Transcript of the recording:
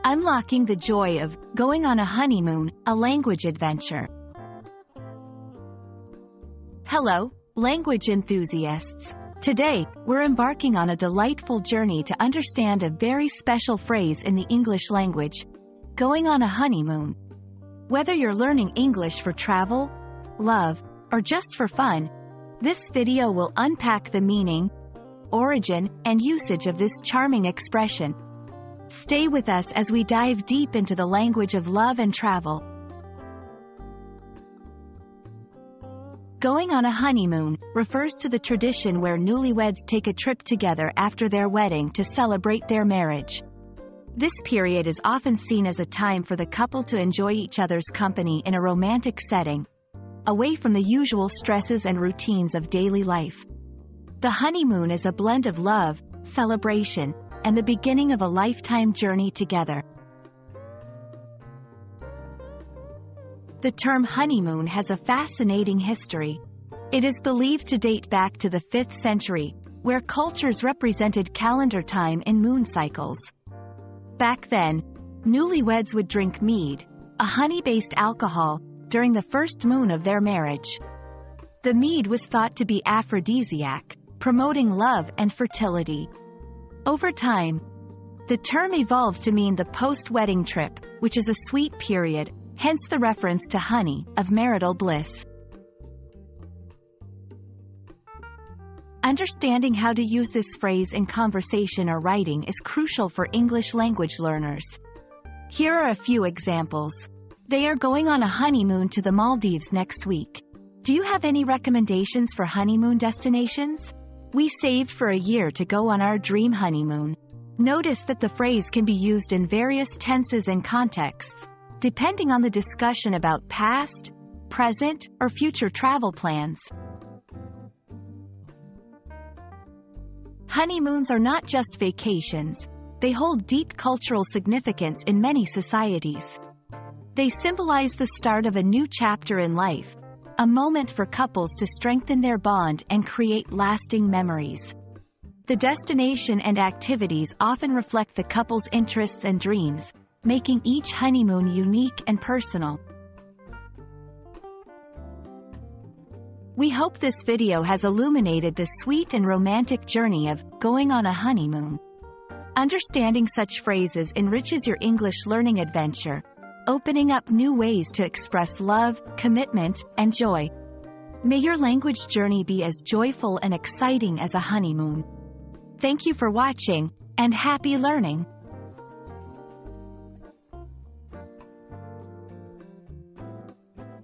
Unlocking the joy of going on a honeymoon, a language adventure. Hello, language enthusiasts. Today, we're embarking on a delightful journey to understand a very special phrase in the English language: going on a honeymoon. Whether you're learning English for travel, love, or just for fun, this video will unpack the meaning, origin, and usage of this charming expression. Stay with us as we dive deep into the language of love and travel. Going on a honeymoon refers to the tradition where newlyweds take a trip together after their wedding to celebrate their marriage. This period is often seen as a time for the couple to enjoy each other's company in a romantic setting, away from the usual stresses and routines of daily life. The honeymoon is a blend of love, celebration, and the beginning of a lifetime journey together. The term honeymoon has a fascinating history. It is believed to date back to the 5th century, where cultures represented calendar time in moon cycles. Back then, newlyweds would drink mead, a honey-based alcohol, during the first moon of their marriage. The mead was thought to be aphrodisiac, promoting love and fertility. Over time, the term evolved to mean the post-wedding trip, which is a sweet period, hence the reference to honey, of marital bliss. Understanding how to use this phrase in conversation or writing is crucial for English language learners. Here are a few examples. They are going on a honeymoon to the Maldives next week. Do you have any recommendations for honeymoon destinations? We saved for a year to go on our dream honeymoon. Notice that the phrase can be used in various tenses and contexts, depending on the discussion about past, present, or future travel plans. Honeymoons are not just vacations. They hold deep cultural significance in many societies. They symbolize the start of a new chapter in life, a moment for couples to strengthen their bond and create lasting memories. The destination and activities often reflect the couple's interests and dreams, making each honeymoon unique and personal. We hope this video has illuminated the sweet and romantic journey of going on a honeymoon. Understanding such phrases enriches your English learning adventure, opening up new ways to express love, commitment, and joy. May your language journey be as joyful and exciting as a honeymoon. Thank you for watching, and happy learning!